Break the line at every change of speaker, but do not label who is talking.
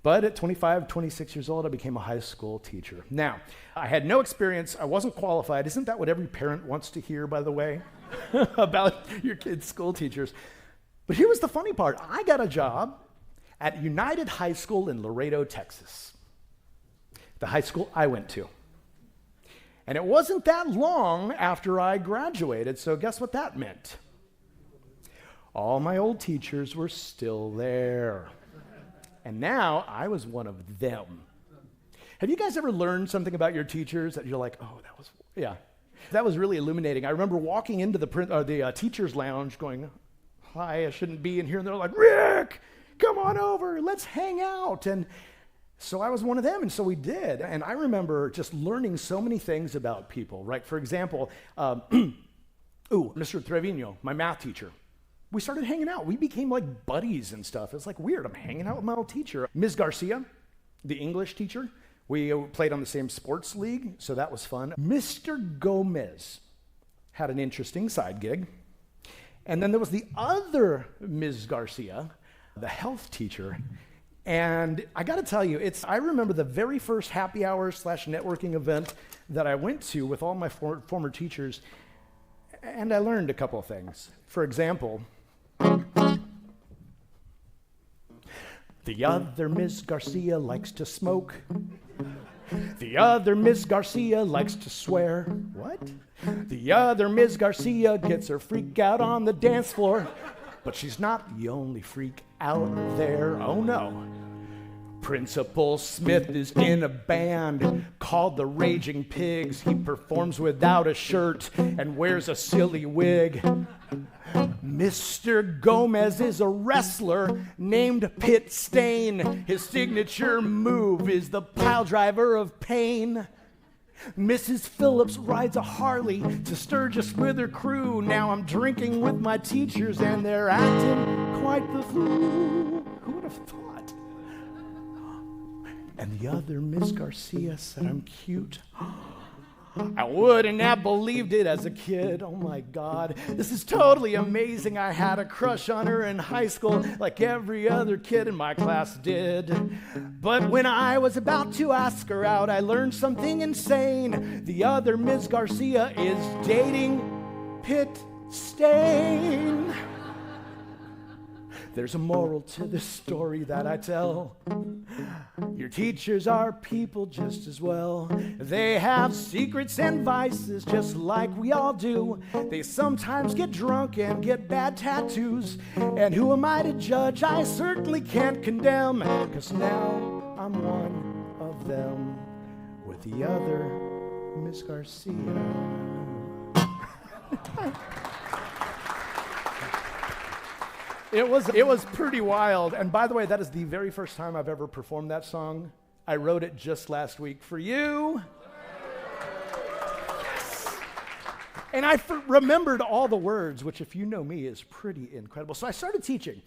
But at 25, 26 years old, I became a high school teacher. Now, I had no experience. I wasn't qualified. Isn't that what every parent wants to hear, by the way, about your kids' school teachers? But here was the funny part. I got a job at United High School in Laredo, Texas, the high school I went to. And it wasn't that long after I graduated, so guess what that meant? All my old teachers were still there. And now I was one of them. Have you guys ever learned something about your teachers that you're like, oh, that was really illuminating. I remember walking into the teacher's lounge going, hi, I shouldn't be in here. And they're like, Rick, come on over, let's hang out. And so I was one of them, and so we did. And I remember just learning so many things about people, right? For example, Mr. Trevino, my math teacher. We started hanging out. We became like buddies and stuff. It's like weird. I'm hanging out with my old teacher. Ms. Garcia, the English teacher, we played on the same sports league, so that was fun. Mr. Gomez had an interesting side gig. And then there was the other Ms. Garcia, the health teacher. And I got to tell you, I remember the very first happy hour / networking event that I went to with all my former teachers, and I learned a couple of things. For example, the other Ms. Garcia likes to smoke. The other Ms. Garcia likes to swear. What? The other Ms. Garcia gets her freak out on the dance floor. But she's not the only freak out there. Oh no. Principal Smith is in a band called the Raging Pigs. He performs without a shirt and wears a silly wig. Mr. Gomez is a wrestler named Pit Stain. His signature move is the pile driver of pain. Mrs. Phillips rides a Harley to Sturgis with her crew. Now I'm drinking with my teachers and they're acting quite the fool. Who would have thought? And the other Miss Garcia said I'm cute. I wouldn't have believed it as a kid. Oh my God, this is totally amazing. I had a crush on her in high school like every other kid in my class did. But when I was about to ask her out, I learned something insane. The other Ms. Garcia is dating Pit Stain. There's a moral to this story that I tell. Your teachers are people just as well. They have secrets and vices just like we all do. They sometimes get drunk and get bad tattoos. And who am I to judge? I certainly can't condemn, 'cause now I'm one of them with the other Miss Garcia. It was pretty wild. And by the way, that is the very first time I've ever performed that song. I wrote it just last week for you. Yes. And I remembered all the words, which if you know me is pretty incredible. So I started teaching.